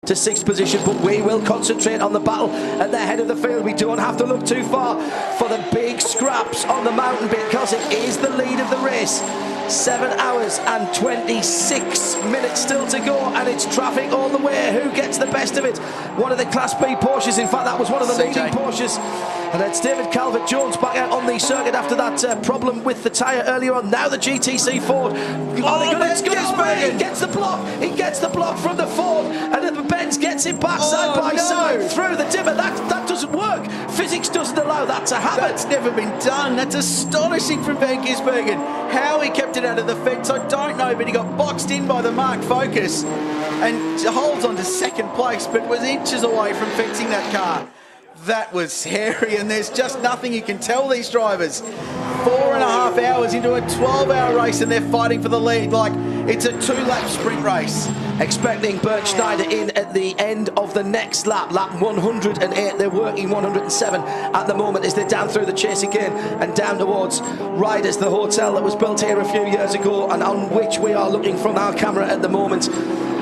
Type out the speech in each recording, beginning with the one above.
to 6th position, but we will concentrate on the battle at the head of the field. We don't have to look too far for the big scraps on the mountain because it is the lead of the race. 7 hours and 26 minutes still to go, and it's traffic all the way. Who gets the best of it? One of the Class B Porsches, in fact that was one of the leading Porsches, and it's David Calvert-Jones back out on the circuit after that problem with the tyre earlier on. Now the GTC Ford. It's good. He gets the block. He gets the block from the Ford, and then the Benz gets it back side by side through the dimmer. That doesn't work. Physics doesn't allow that to happen. That's never been done. That's astonishing from Van Gisbergen. How he kept it out of the fence, I don't know, but he got boxed in by the Mark Focus and holds on to second place, but was inches away from fencing that car. That was hairy, and there's just nothing you can tell these drivers. 4.5 hours into a 12-hour race, and they're fighting for the lead like it's a 2-lap sprint race. Expecting Bernd Schneider in at the end of the next lap, lap 108. They're working 107 at the moment as they're down through the chase again and down towards Riders, the hotel that was built here a few years ago and on which we are looking from our camera at the moment.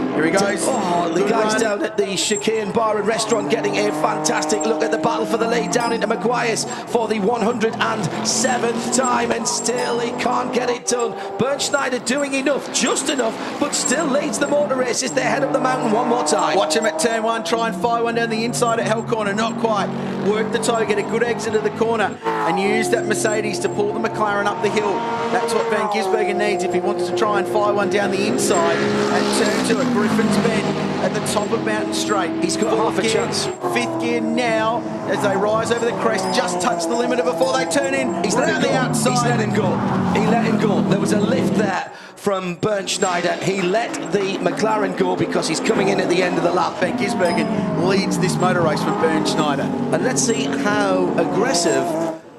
Here he goes. Oh, the guys down at the Chicane Bar and Restaurant getting a fantastic look at the battle for the lead down into Maguire's for the 107th time, and still he can't get it done. Bernd Schneider doing enough, just enough, but still leads the motor race as they head up the mountain one more time. Watch him at turn 1, try and fire one down the inside at Hell Corner, not quite. Work the toe, get a good exit of the corner, and use that Mercedes to pull the McLaren up the hill. That's what Van Gisbergen needs if he wants to try and fire one down the inside and turn to a Griffin's Bend at the top of Mountain Straight. He's got half a chance. 5th gear now as they rise over the crest, just touch the limiter before they turn in. He's let him go. Outside. He's let him go. He let him go. There was a lift there from Bernd Schneider. He let the McLaren go because he's coming in at the end of the lap. Van Gisbergen leads this motor race with Bernd Schneider. And let's see how aggressive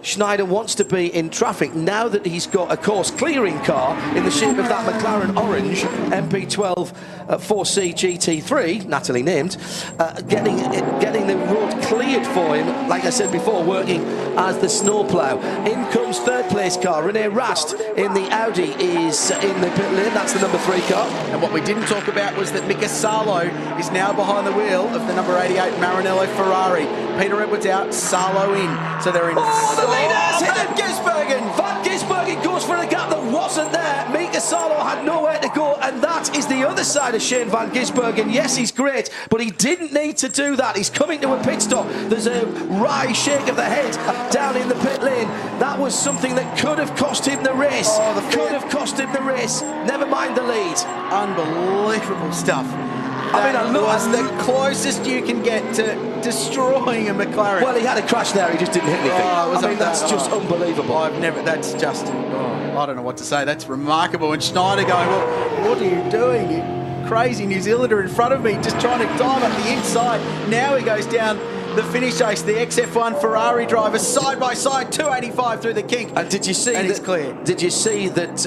Schneider wants to be in traffic now that he's got a course clearing car in the shape of that McLaren Orange MP12 4C GT3, Natalie named, getting the road cleared for him, like I said before, working as the snowplow. In comes 3rd place car. Rene Rast in the Audi is in the pit lane. That's the number 3 car. And what we didn't talk about was that Mika Salo is now behind the wheel of the number 88 Maranello Ferrari. Peter Edwards out, Salo in. So they're in. The leaders hit Van Gisbergen. Van Gisbergen goes for a gap that wasn't there. Mika Salo had nowhere to go, and that is the other side of Shane Van Gisbergen. Yes, he's great, but he didn't need to do that. He's coming to a pit stop. There's a wry shake of the head down in the pit lane. That was something that could have cost him the race. Could have cost him the race. Never mind the lead. Unbelievable stuff. I was the closest you can get to destroying a McLaren. Well, he had a crash there. He just didn't hit anything. That's just unbelievable. That's just, I don't know what to say. That's remarkable. And Schneider going, well, what are you doing, you crazy New Zealander in front of me, just trying to dive up the inside. Now he goes down the finish race, the XF1 Ferrari driver, side by side, 285 through the kink. And did you see and it's clear. Did you see that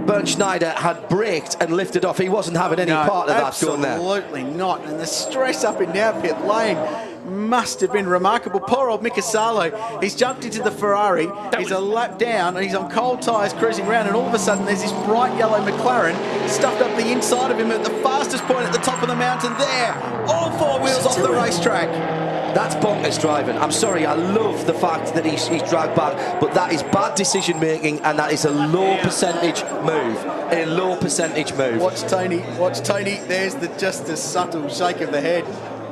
Bernd Schneider had braked and lifted off? He wasn't having any part of that going there. Absolutely not. And the stress up in now pit lane must have been remarkable. Poor old Mika Salo, he's jumped into the Ferrari, he's a lap down, and he's on cold tyres cruising around, and all of a sudden there's this bright yellow McLaren stuffed up the inside of him at the fastest point at the top of the mountain there. All 4 wheels off the racetrack. That's bonkers driving. I'm sorry, I love the fact that he's dragged back, but that is bad decision making, and that is a low percentage move. A low percentage move. Watch Tony. There's just a subtle shake of the head.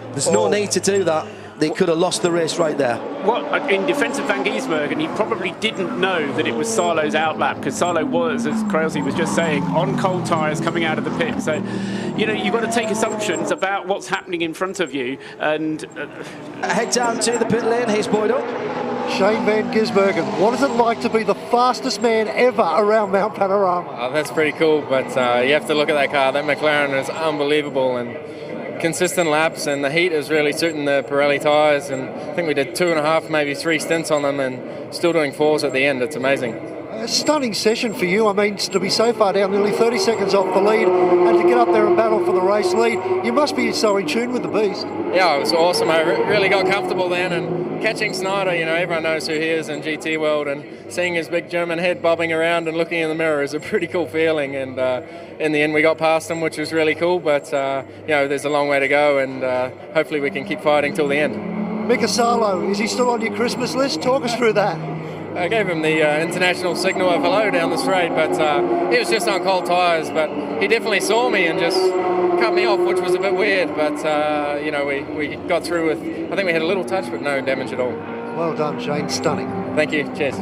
There's no need to do that. They could have lost the race right there. Well, in defence of Van Gisbergen, he probably didn't know that it was Salo's outlap, because Salo was, as Crailsey was just saying, on cold tyres coming out of the pit. So, you've got to take assumptions about what's happening in front of you. And head down to the pit lane. Here's Boyd up. Shane Van Gisbergen, what is it like to be the fastest man ever around Mount Panorama? Oh, that's pretty cool, but you have to look at that car. That McLaren is unbelievable, and consistent laps, and the heat is really suiting the Pirelli tyres, and I think we did 2.5, maybe 3 stints on them, and still doing 4s at the end. It's amazing. A stunning session for you. I mean, to be so far down, nearly 30 seconds off the lead, and to get up there and battle for the race lead, you must be so in tune with the beast. Yeah, it was awesome. I really got comfortable then, and catching Snyder, you know, everyone knows who he is in GT world, and seeing his big German head bobbing around and looking in the mirror is a pretty cool feeling. And in the end, we got past him, which was really cool. But you know, there's a long way to go, and hopefully we can keep fighting till the end. Mika Salo, is he still on your Christmas list? Talk us through that. I gave him the international signal of hello down the straight, but he was just on cold tyres. But he definitely saw me and just cut me off, which was a bit weird. But you know, we got through with, I think we had a little touch, but no damage at all. Well done, Shane. Stunning. Thank you. Cheers.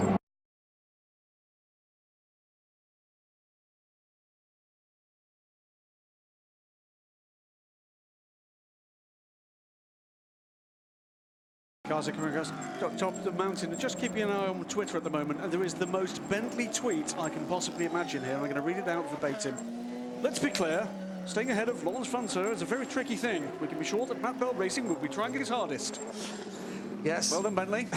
Cars are coming across top of the mountain, and just keeping an eye on Twitter at the moment, and there is the most Bentley tweet I can possibly imagine here. I'm going to read it out verbatim. Let's be clear, staying ahead of Lawrence Fanter is a very tricky thing. We can be sure that Matt Bell Racing will be trying his hardest. Yes. Well done, Bentley.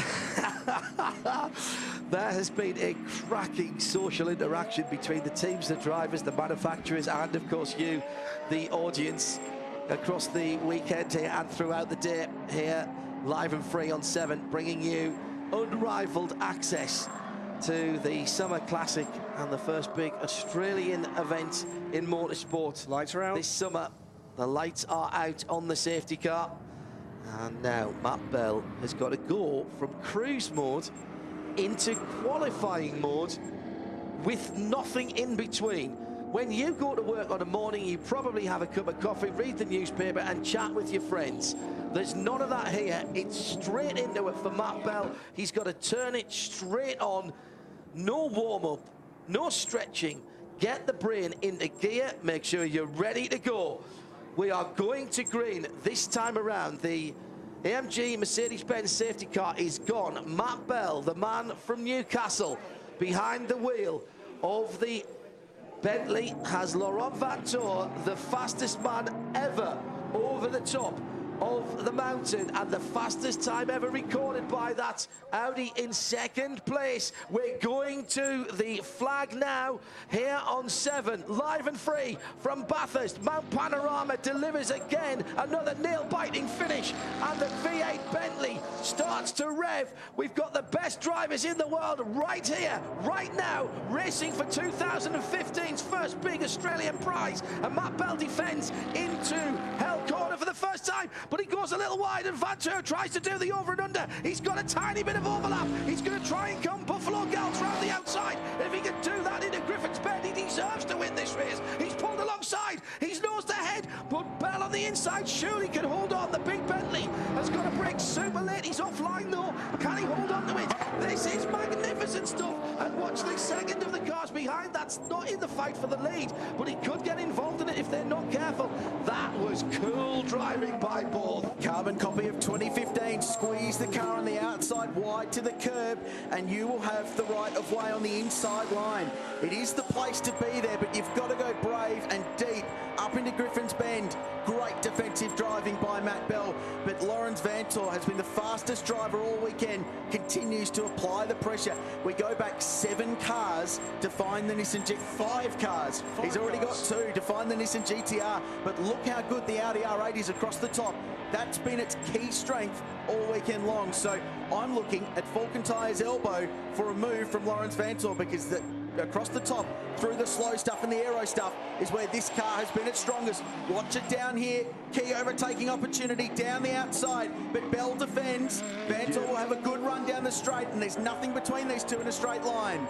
There has been a cracking social interaction between the teams, the drivers, the manufacturers, and of course you, the audience, across the weekend here and throughout the day here. Live and free on 7, bringing you unrivaled access to the Summer Classic and the first big Australian event in motorsport. Lights are out. This summer, the lights are out on the safety car. And now Matt Bell has got to go from cruise mode into qualifying mode with nothing in between. When you go to work on a morning, you probably have a cup of coffee, read the newspaper and chat with your friends. There's none of that here. It's straight into it for Matt Bell. He's got to turn it straight on. No warm-up, no stretching. Get the brain into gear. Make sure you're ready to go. We are going to green this time around. The AMG Mercedes-Benz safety car is gone. Matt Bell, the man from Newcastle, behind the wheel of the Bentley, has Laurent Vantour, the fastest man ever over the top of the mountain, and the fastest time ever recorded by that Audi in second place. We're going to the flag now here on 7, live and free from Bathurst. Mount Panorama delivers again another nail-biting finish, and the V8 Bentley starts to rev. We've got the best drivers in the world right here, right now, racing for 2015's first big Australian prize, and Matt Bell defends into Hell Corner for the first time, but he goes a little wide, and Vantour tries to do the over and under. He's got a tiny bit of overlap. He's going to try and come Buffalo Gals round the outside. If he can do that into Griffin's Bend, he deserves to win this race. He's pulled alongside. He's nosed ahead, but Bell on the inside surely can hold on. The big Bentley has got to break super late. He's offline though. Can he hold on to it? This is magnificent stuff. And watch the second of the cars behind. That's not in the fight for the lead, but he could get involved in it if they're not careful. That was cool driving by both. Carbon copy of 2015. Squeeze the car on the outside wide to the curb, and you will have the right of way on the inside line. It is the place to be there, but you've got to go brave and deep up into Griffin's Bend. Great defensive driving by Matt Bell, but Lawrence Vantour has been the fastest driver all weekend, continues to apply the pressure. We go back 7 cars to find the Nissan G, 5 cars. He's already got 2 to find the Nissan GTR, but look how good the Audi R8 is across the top. That's been its key strength all weekend long. So I'm looking at Falcon Tyre's elbow for a move from Lawrence Vantour, because across the top, through the slow stuff and the aero stuff, is where this car has been its strongest. Watch it down here. Key overtaking opportunity down the outside, but Bell defends. Vantour will have a good run down the straight, and there's nothing between these two in a straight line.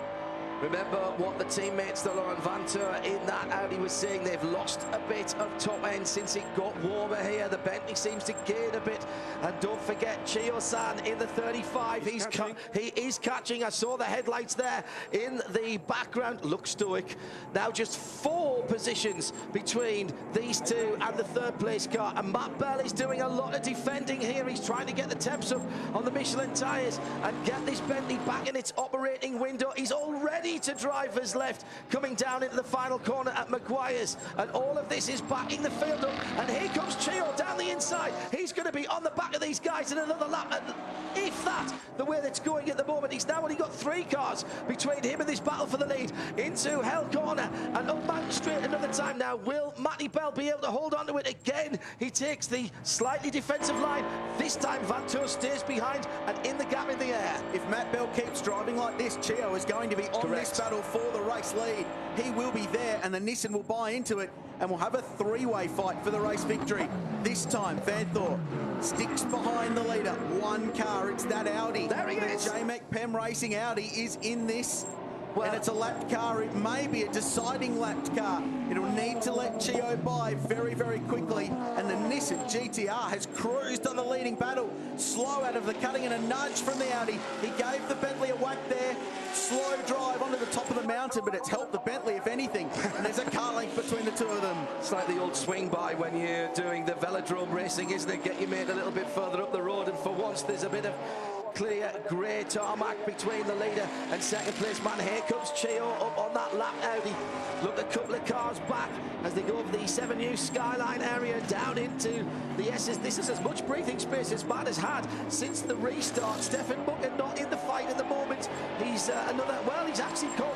Remember what the teammates to Laurent Vantour in that Audi was saying. They've lost a bit of top end since it got warmer here. The Bentley seems to gain a bit. And don't forget Chio-san in the 35. He is catching. I saw the headlights there in the background. Looks stoic. Now just 4 positions between these two and the third place car. And Matt Bell is doing a lot of defending here. He's trying to get the temps up on the Michelin tyres and get this Bentley back in its operating window. He's already lighter drivers left coming down into the final corner at Maguire's, and all of this is backing the field up. And here comes Chio down the inside. He's going to be on the back of these guys in another lap, and if that, the way that's going at the moment, he's now only got 3 cars between him and this battle for the lead into Hell Corner and up Mountain Straight another time now. Will Matty Bell be able to hold on to it again? He takes the slightly defensive line. This time Van Toor stays behind and in the gap in the air. If Matt Bell keeps driving like this, Chio is going to be on this battle for the race lead. He will be there, and the Nissan will buy into it, and we'll have a 3-way fight for the race victory. This time, Van Toor sticks behind the leader. 1 car, it's that Audi. There he is. J-Mac Pem Racing Audi is in this. And it's a lapped car. It may be a deciding lapped car. It'll need to let Chio by very, very quickly. And the Nissan GTR has cruised on the leading battle. Slow out of the cutting and a nudge from the Audi. He gave the Bentley a whack there. Slow drive onto the top of the mountain, but it's helped the Bentley, if anything. And there's a car length between the two of them. It's like the old swing by when you're doing the velodrome racing, isn't it? Get your mate a little bit further up the road, and for once there's a bit of clear grey tarmac between the leader and second place man. Here comes Chio up on that lap Audi. Look, a couple of cars back as they go over the 7U Skyline area down into the S's. This is as much breathing space as Matt has had since the restart. Stefan Mucker not in the fight at the moment. He's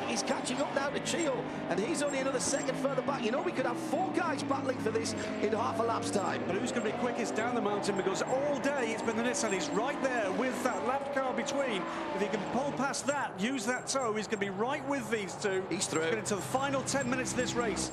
he's catching up now to Chio, and he's only another second further back. You know, we could have 4 guys battling for this in half a lap's time. But who's going to be quickest down the mountain? Because all day it's been the Nissan. He's right there with that lapped car between. If he can pull past that, use that toe, he's going to be right with these two. He's through. Get into the final 10 minutes of this race.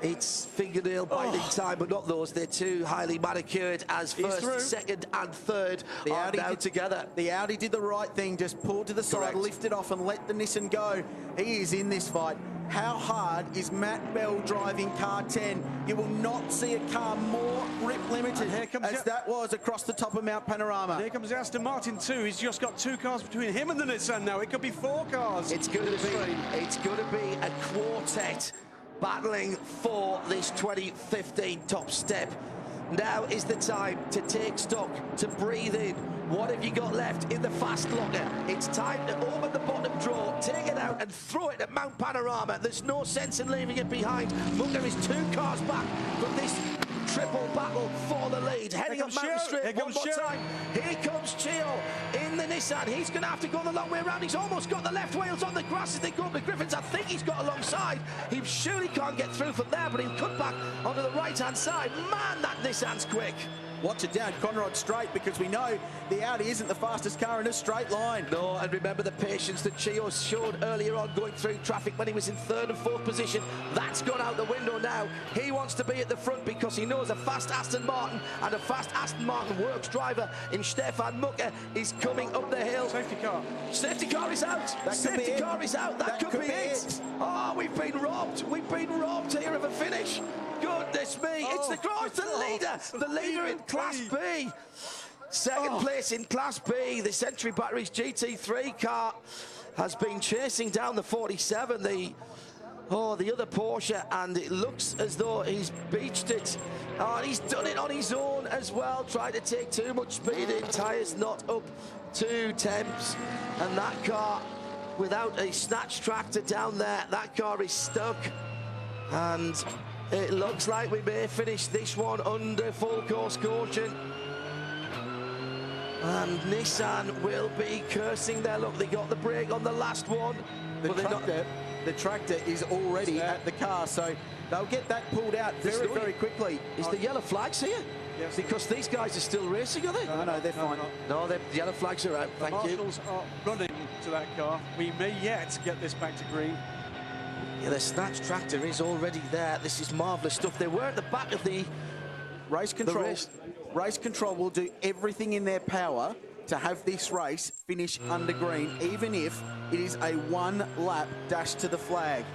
It's fingernail biting time, but not those. They're too highly manicured as first, second and third are now together. The Audi did the right thing, just pulled to the side, lifted off and let the Nissan go. He is in this fight. How hard is Matt Bell driving car 10? You will not see a car more grip limited as that was across the top of Mount Panorama. Here comes Aston Martin too. He's just got 2 cars between him and the Nissan now. It could be 4 cars. It's going to be a quartet battling for this 2015 top step. Now is the time to take stock, to breathe in. What have you got left in the fast locker? It's time to open the bottom drawer, take it out and throw it at Mount Panorama. There's no sense in leaving it behind. Mucker is 2 cars back from this triple battle for the lead. Heading up Mountain Straight one more time. Here comes Chio in the Nissan. He's going to have to go the long way around. He's almost got the left wheels on the grass as they go up to Griffins. I think he's got alongside. He surely can't get through from there, but he'll cut back onto the right-hand side. Man, that Nissan's quick. Watch it down Conrod Straight, because we know the Audi isn't the fastest car in a straight line. No, and remember the patience that Chio showed earlier on going through traffic when he was in 3rd and 4th position. That's gone out the window now. He wants to be at the front because he knows a fast Aston Martin and a fast Aston Martin works driver in Stefan Mucker is coming up the hill. Safety car. Safety car is out. Safety car is out. That could be it. Oh, we've been robbed. We've been robbed here of a finish. Goodness me, it's the leader in Class B. Second place in Class B, the Century Batteries GT3 car has been chasing down the 47, the other Porsche, and it looks as though he's beached it. Oh, he's done it on his own as well, tried to take too much speed in, tyres not up to temps, and that car, without a snatch tractor down there, that car is stuck, and it looks like we may finish this one under full course caution. And Nissan will be cursing their luck. They got the brake on the last one. The tractor is already at the car, so they'll get that pulled out very quickly. Is the yellow flags here? Yes. Because these guys are still racing, are they? No, they're fine. No, the yellow flags are out. Thank you. Marshals are running to that car. We may yet get this back to green. Yeah, the snatch tractor is already there. This is marvellous stuff. They were at the back of the race control. Race control will do everything in their power to have this race finish under green, even if it is a 1-lap dash to the flag.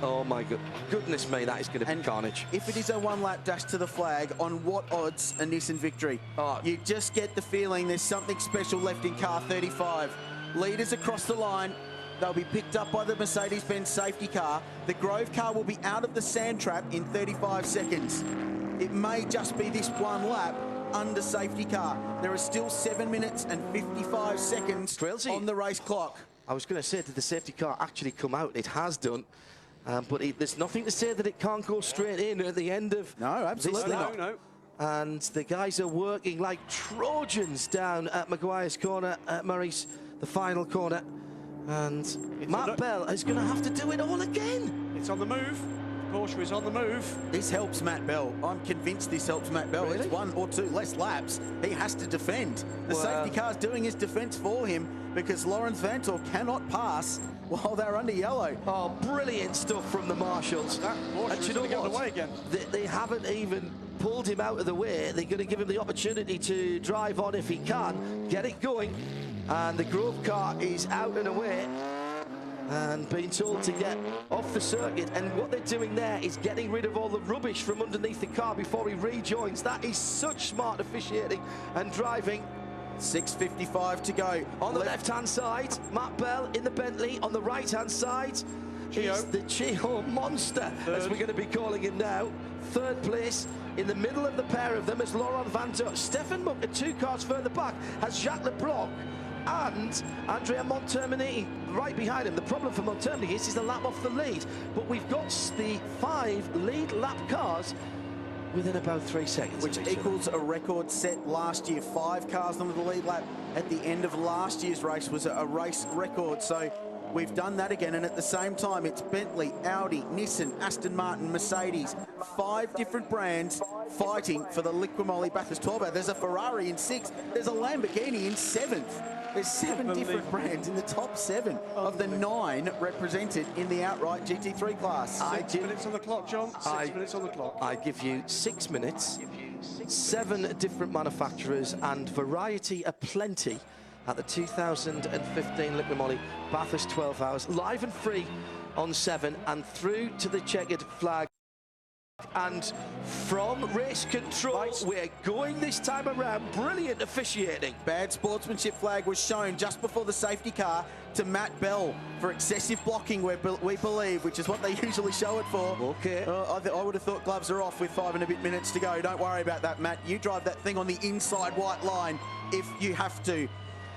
Oh my goodness me, that is going to be carnage. If it is a 1-lap dash to the flag, on what odds a Nissan victory? You just get the feeling there's something special left in car 35. Leaders across the line. They'll be picked up by the Mercedes-Benz safety car. The Grove car will be out of the sand trap in 35 seconds. It may just be this 1 lap under safety car. There are still 7 minutes and 55 seconds on the race clock. I was going to say, did the safety car actually come out? It has done. But there's nothing to say that it can't go straight in at the end of No, absolutely this lap. No. And the guys are working like Trojans down at Maguire's corner, at Murray's, the final corner. And Matt Bell is going to have to do it all again. It's on the move. Porsche is on the move. This helps Matt Bell. I'm convinced this helps Matt Bell. Really? It's 1 or 2 less laps. He has to defend. The safety car's doing his defence for him because Lawrence Vanthoor cannot pass while they're under yellow. Oh, brilliant stuff from the marshals. Porsche And is you know gonna get what? away again. They haven't even pulled him out of the way. They're going to give him the opportunity to drive on if he can, get it going. And the Grove car is out and away and being told to get off the circuit. And what they're doing there is getting rid of all the rubbish from underneath the car before he rejoins. That is such smart officiating and driving. 6:55 to go. On the left-hand side, Matt Bell in the Bentley. On the right-hand side is the Chio monster, as we're going to be calling him now. Third place. In the middle of the pair of them is Laurent Vanthoor. Stefan Mucker, 2 cars further back, has Jacques Leblanc and Andrea Montermini right behind him. The problem for Montermini is he's a lap off the lead, but we've got the 5 lead lap cars within about 3 seconds. Which equals a record set last year. 5 cars on the lead lap at the end of last year's race was a race record. So we've done that again, and at the same time it's Bentley, Audi, Nissan, Aston Martin, Mercedes. 5 different brands fighting for the Liqui Bathurst 12 hour. There's a Ferrari in 6th. There's a Lamborghini in 7th. There's 7 different brands in the top 7 of the 9 represented in the outright GT3 class. 6 minutes on the clock, John. 6 minutes on the clock. I give you 6 minutes, 7 different manufacturers, and variety aplenty at the 2015 Liqui Bathurst 12 hours, live and free on 7 and through to the checkered flag. And from race control, we're going this time around. Brilliant officiating. Bad sportsmanship flag was shown just before the safety car to Matt Bell for excessive blocking, we believe, which is what they usually show it for. Okay. I would have thought gloves are off with 5 and a bit minutes to go. Don't worry about that, Matt. You drive that thing on the inside white line if you have to.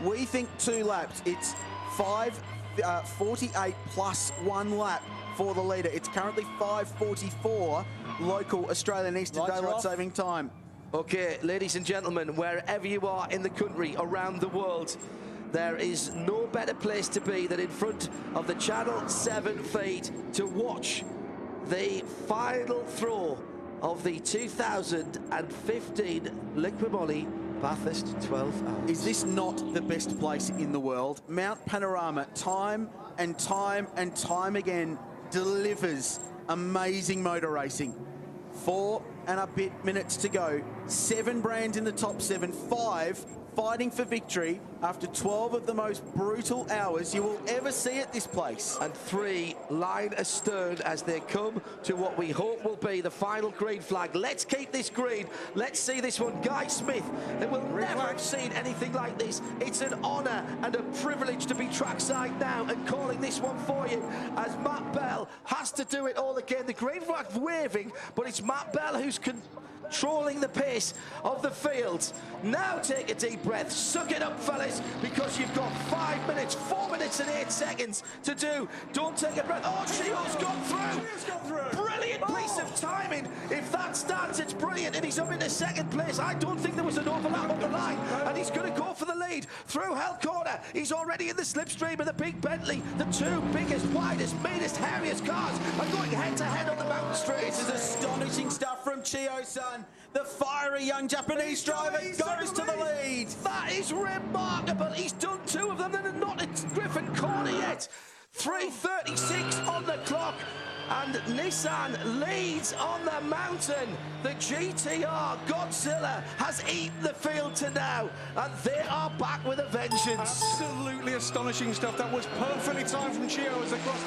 We think 2 laps. It's 5:48 plus 1 lap for the leader. It's currently 5:44 local Australian Eastern Daylight Saving Time. Okay, ladies and gentlemen, wherever you are in the country, around the world, there is no better place to be than in front of the Channel 7 feed to watch the final throw of the 2015 Liqui Bathurst 12 hours. Is this not the best place in the world? Mount Panorama, time and time and time again, delivers amazing motor racing. 4 and a bit minutes to go. 7 brands in the top 7, 5 fighting for victory after 12 of the most brutal hours you will ever see at this place. And 3 line astern as they come to what we hope will be the final green flag. Let's keep this green. Let's see this one. Guy Smith, they will never have seen anything like this. It's an honour and a privilege to be trackside now and calling this one for you as Matt Bell has to do it all again. The green flag's waving, but it's Matt Bell who's controlling the pace of the field. Now take a deep breath, suck it up fellas, because you've got 5 minutes, 4 minutes and 8 seconds to do. Don't take a breath. Oh, Chio's gone through. Brilliant piece of timing. If that stands, it's brilliant, and he's up into 2nd place. I don't think there was an overlap on the line, and he's going to go for the lead through Hell Corner. He's already in the slipstream of the big Bentley. The 2 biggest, widest, meanest, hairiest cars are going head to head on the mountain straight. This is astonishing stuff from Chio-san. The fiery young Japanese driver goes to the lead. That is remarkable. He's done 2 of them and not at Griffin Corner yet. 3:36 on the clock. And Nissan leads on the mountain. The GTR Godzilla has eaten the field to now, and they are back with a vengeance. Absolutely astonishing stuff. That was perfectly timed from Chio as they crossed.